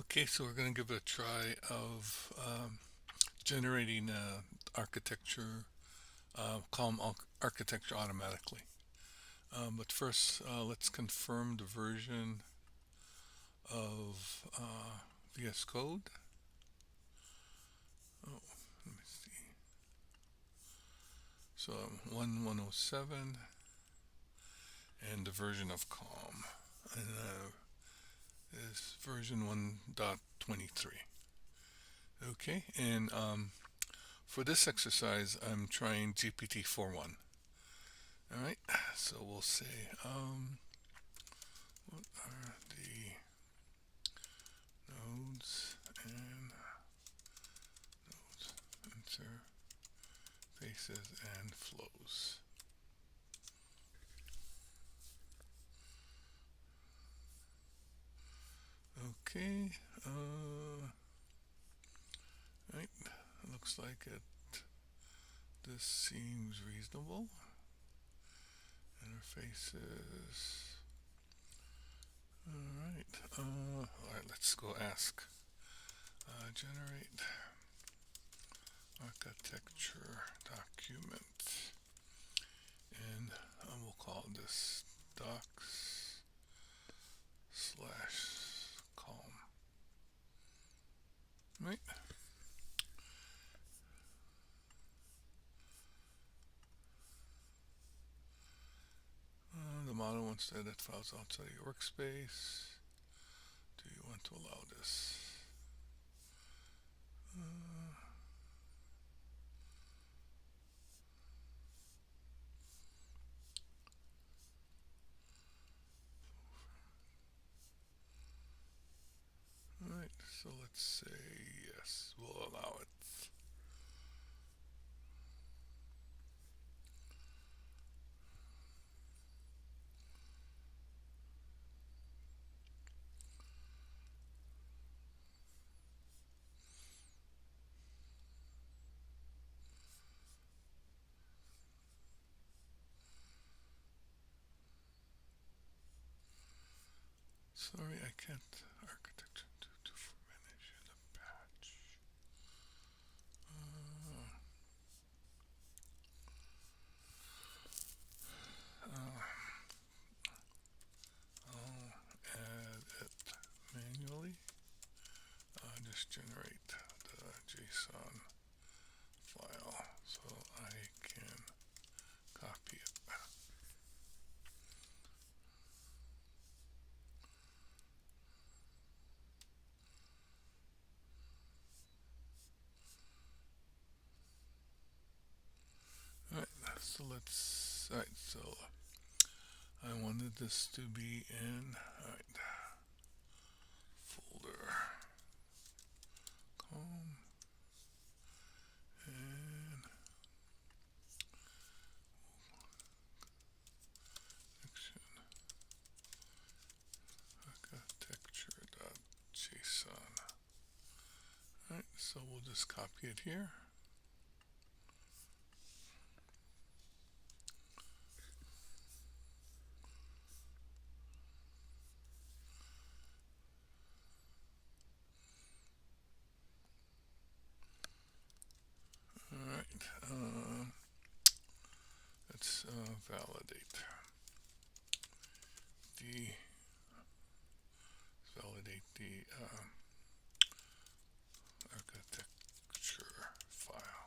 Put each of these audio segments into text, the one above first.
Okay, so we're going to give it a try of generating architecture, column architecture automatically. But first, let's confirm the version of VS Code. Oh, let me see. So 1.107 and the version of COM is version 1.23. Okay, and for this exercise, I'm trying GPT-4.1. All right, so we'll say, what are the nodes and interfaces and flows? Okay, right, looks like it. This seems reasonable. Interfaces. All right, let's go ask. Generate architecture document, and we'll call this docs slash calm. Right. The model wants to edit files outside your workspace. Do you want to allow this? Alright, so let's say yes, we'll allow it. Sorry, I can't architecture to manage the patch. I'll add it manually. Just generate the JSON file so I can copy it. Alright, so alright, so I wanted this to be in, alright, folder, com, and section architecture.json. Alright, so we'll just copy it here. Alright, let's validate the architecture file.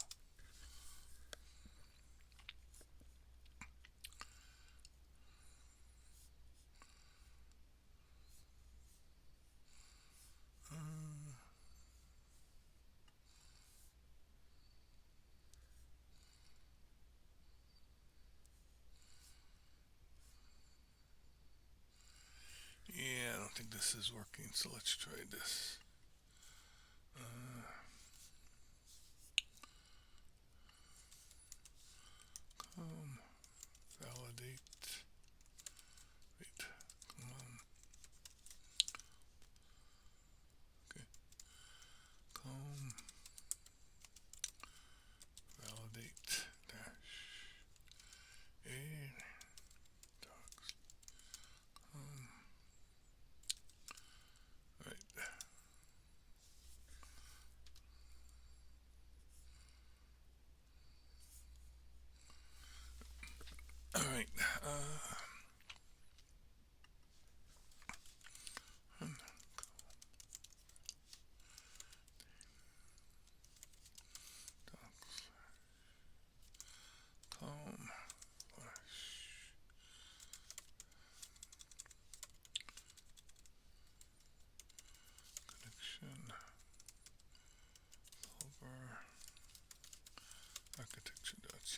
Yeah, I don't think this is working, so let's try this. Validate. Wait, come on. Okay. Validate dash a docs. Right.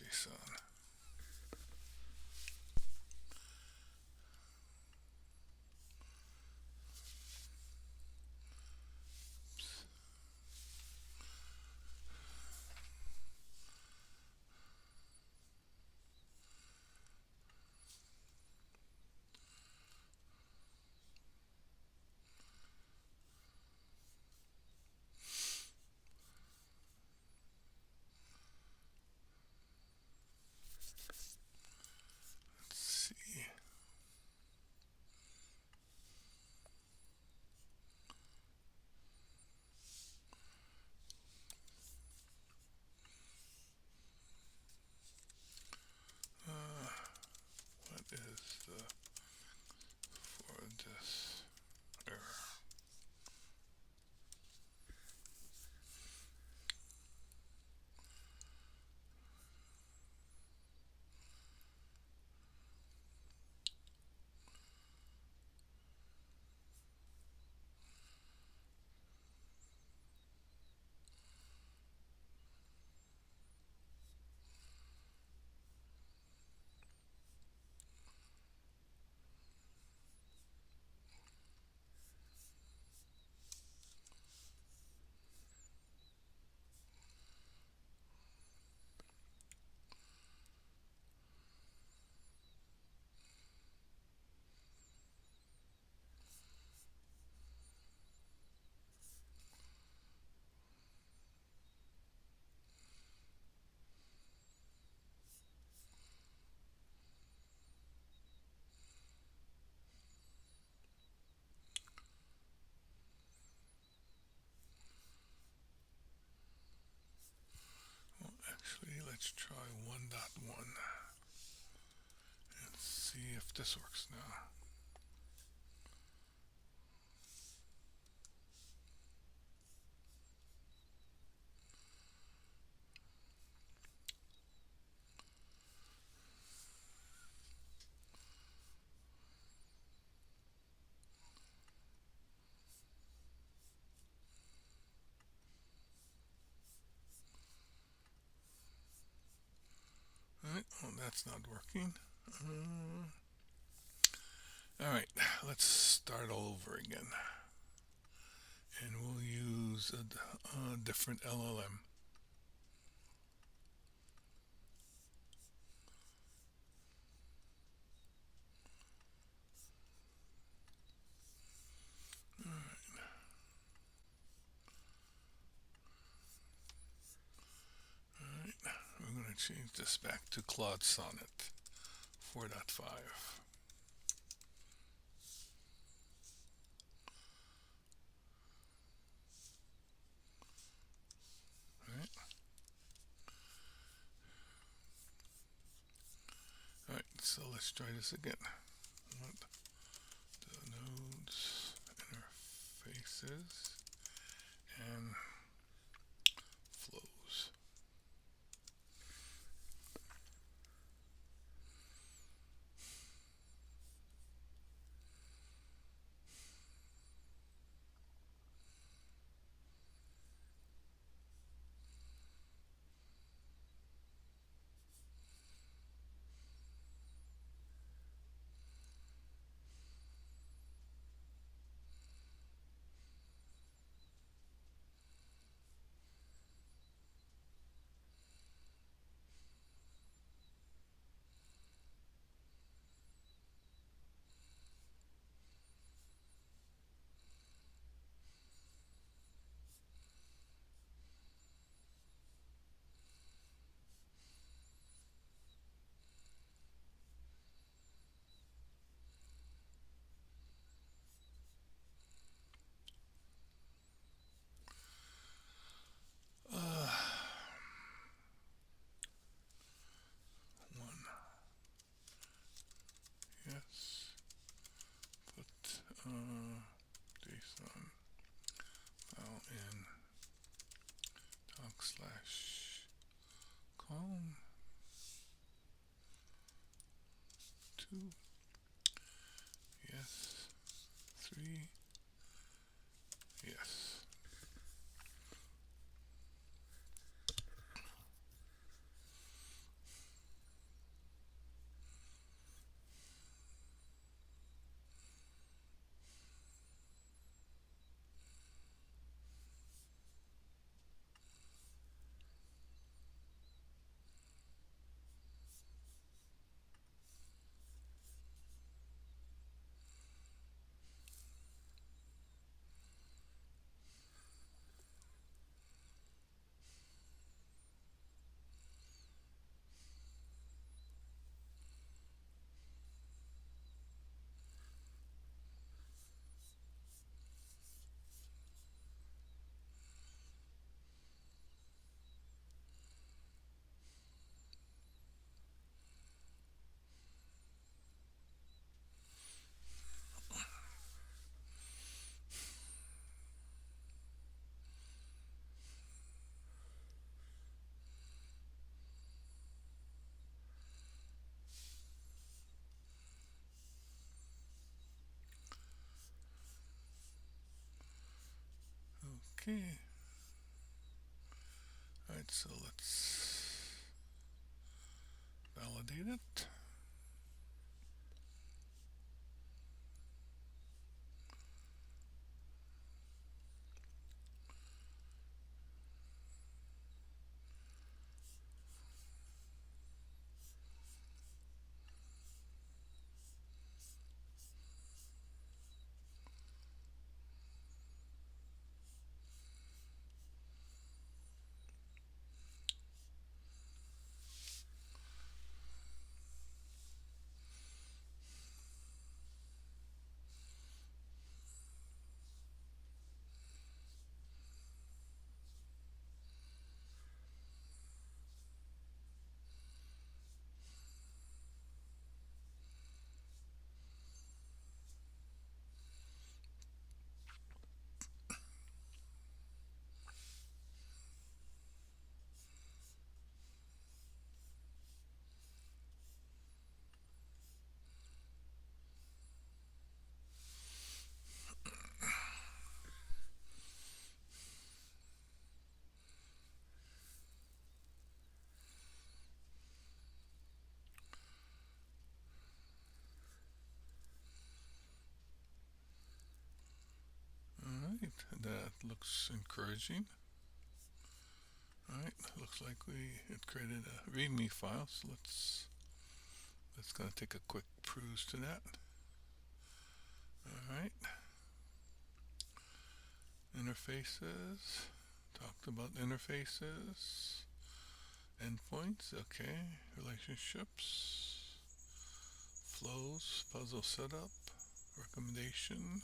JSON. Let's see. What is the for this error? Well, actually, let's try 1.1 and see if this works now. Alright, well, that's not working. Alright, let's start all over again. And we'll use a different LLM. We're going to change this back to Claude Sonnet 4.5. Alright, so let's try this again. What the nodes interfaces and flows. One. Yes. Put JSON file in doc/com 2. Yes. 3. Yes. Okay. Alright, so let's validate it. Alright, that looks encouraging. Alright, looks like it created a readme file, so let's gonna take a quick peruse to that. Alright, interfaces, talked about interfaces, endpoints, okay, relationships, flows, puzzle setup, recommendation,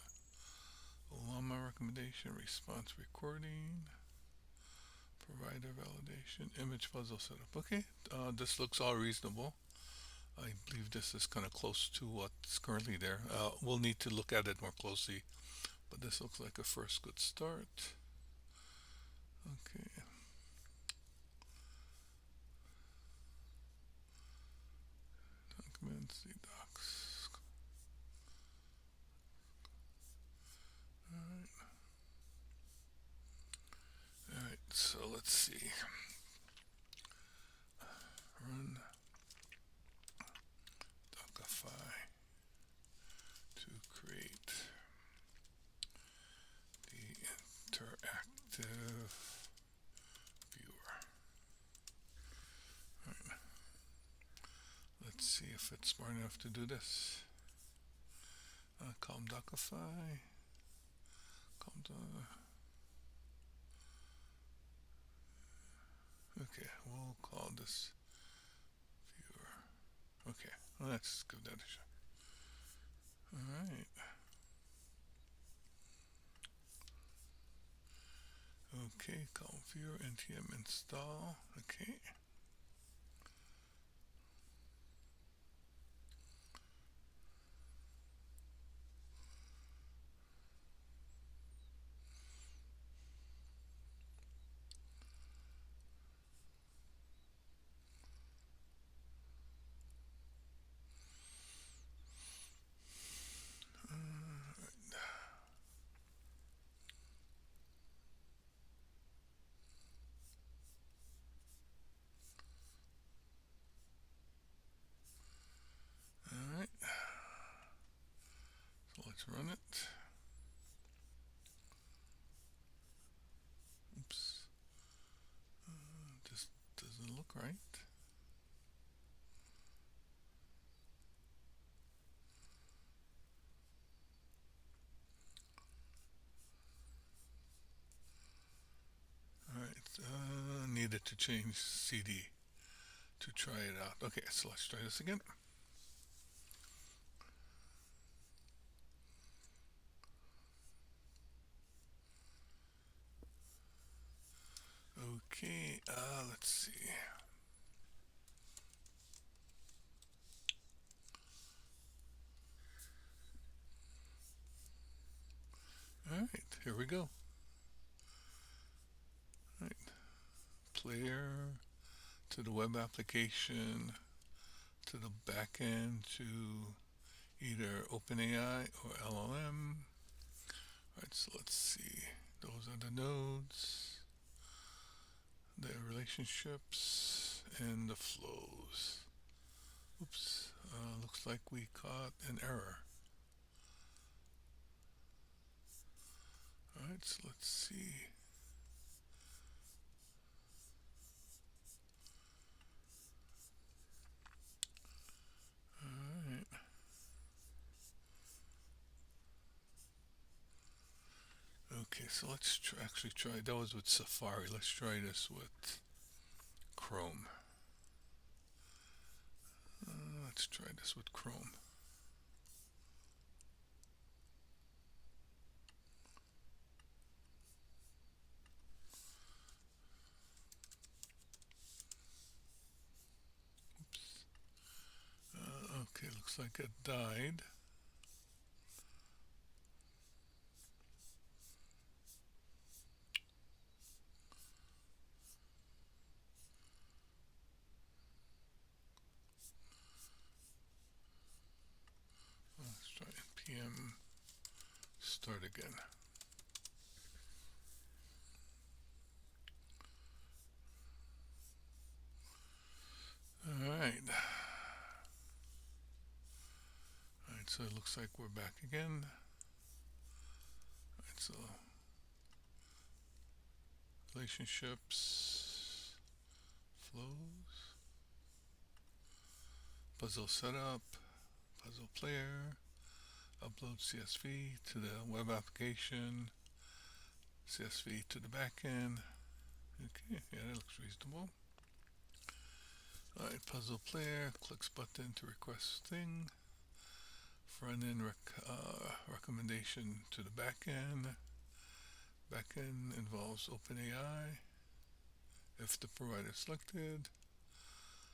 llama recommendation, response recording, provider validation, image puzzle setup. Okay, this looks all reasonable. I believe this is kind of close to what's currently there. We'll need to look at it more closely, but this looks like a first good start. Okay. Documents, docs. Alright. Alright, so let's see. Run Docify to create the interactive viewer. Alright. Let's see if it's smart enough to do this. Calm Docify. Calm Okay, we'll call this viewer. Okay, let's give that a shot. Alright. Okay, call viewer npm install. Okay. Alright. So let's run it. Oops. This doesn't look right. Alright, needed to change CD to try it out. Okay, so let's try this again. Okay, let's see. Alright, here we go. Alright, player to the web application to the backend to either OpenAI or LLM. Alright, so let's see. Those those are the nodes, the relationships, and the flows. Oops, looks like we caught an error. Alright, so let's see. Alright. Okay, so let's actually try, that was with Safari. Let's try this with Chrome. Let's try this with Chrome. Okay, looks like it died. Let's try npm start again. Alright. Alright, so it looks like we're back again. Alright, so relationships, flows, puzzle setup, puzzle player, upload CSV to the web application, CSV to the backend. Okay, yeah, that looks reasonable. Alright, puzzle player, clicks button to request thing. Front end recommendation to the backend. Backend involves OpenAI. If the provider selected,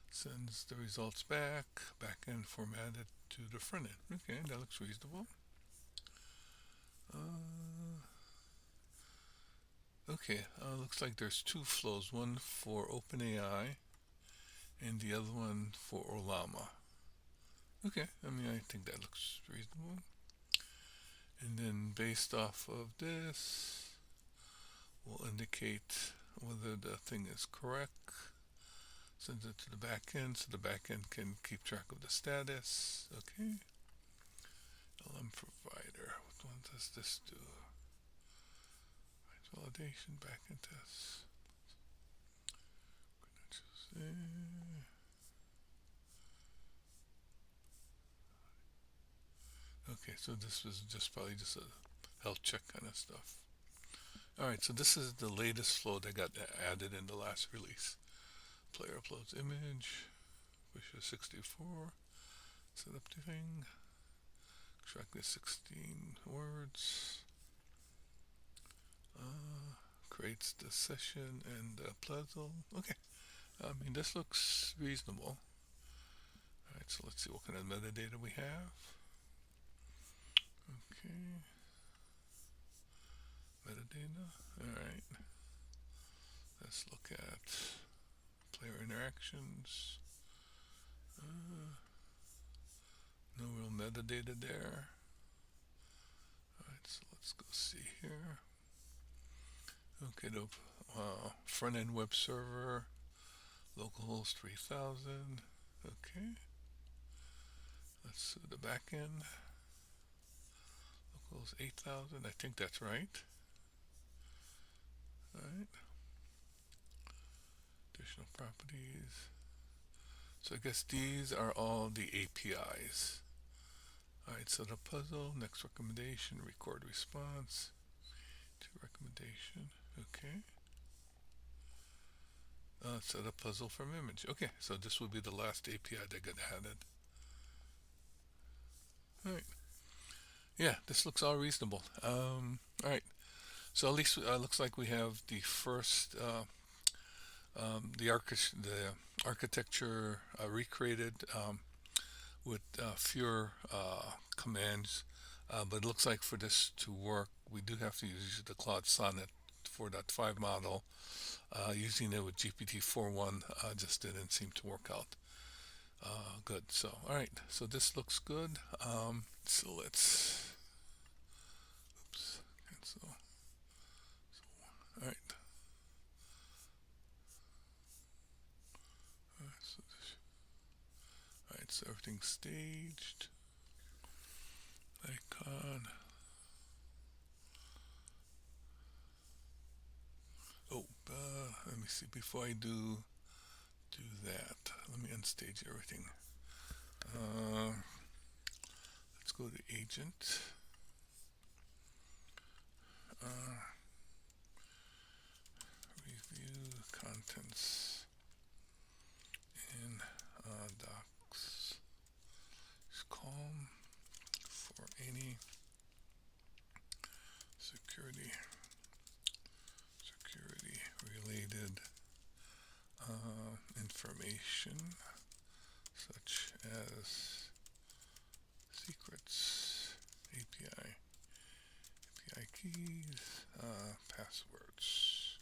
sends the results back. Backend formatted to the front end. Okay, that looks reasonable. Okay, looks like there's two flows, one for OpenAI and the other one for Olama. Okay, I mean, I think that looks reasonable. And then based off of this, we'll indicate whether the thing is correct. Sends it to the backend so the backend can keep track of the status. Okay. LLM provider. What one does this do? Validation, backend tests. Okay, so this was just probably just a health check kind of stuff. Alright, so this is the latest flow that got added in the last release. Player uploads image, pushes 64, set up the thing, extract the 16 words, creates the session and the puzzle. Okay, I mean, this looks reasonable. Alright, so let's see what kind of metadata we have. Okay, metadata. Alright, let's look at player interactions. No real metadata there. Alright, so let's go see here. Okay, the front end web server, localhost 3000. Okay, let's do the back end. Localhost 8000. I think that's right. Alright. Additional properties. So I guess these are all the APIs. Alright, so the puzzle, next recommendation, record response to recommendation. Okay. Set a puzzle from image. Okay, so this will be the last API that got added. Alright. Yeah, this looks all reasonable. Alright. So at least looks like we have the first the architecture recreated with fewer commands, but it looks like for this to work, we do have to use the Claude Sonnet 4.5 model. Using it with GPT-4.1 just didn't seem to work out good. So, all right, so this looks good. So let's, oops, cancel. So That's everything staged. Icon. Oh, let me see. Before I do that, let me unstage everything. Let's go to agent. Review contents in docs. Calm for any security related information such as secrets, API keys, passwords.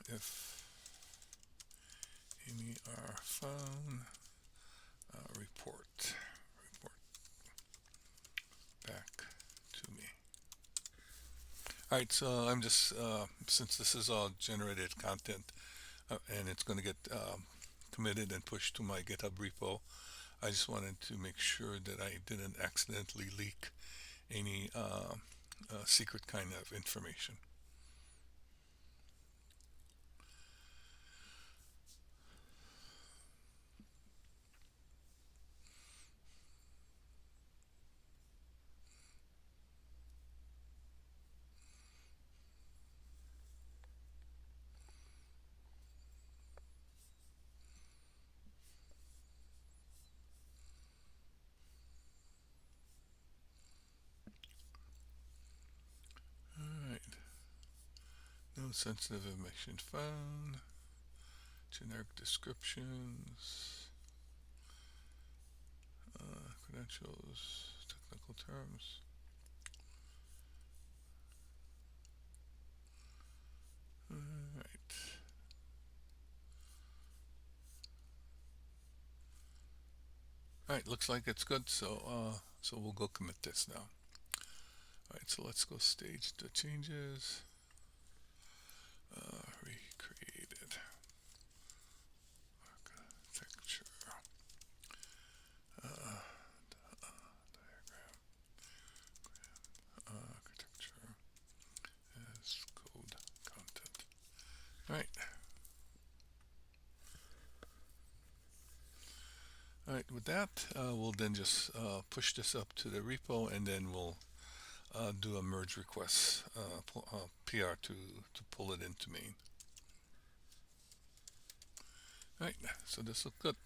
If any are found, report back to me. Alright, so I'm just, since this is all generated content and it's going to get committed and pushed to my GitHub repo, I just wanted to make sure that I didn't accidentally leak any secret kind of information. Alright, no sensitive information found, generic descriptions, credentials, technical terms. Alright, looks like it's good, so we'll go commit this now. Alright, so let's go stage the changes. Recreated architecture diagram architecture as code content. Alright. Alright, with that, we'll then just push this up to the repo, and then we'll do a merge request PR to pull it into main. Alright, so this looks good.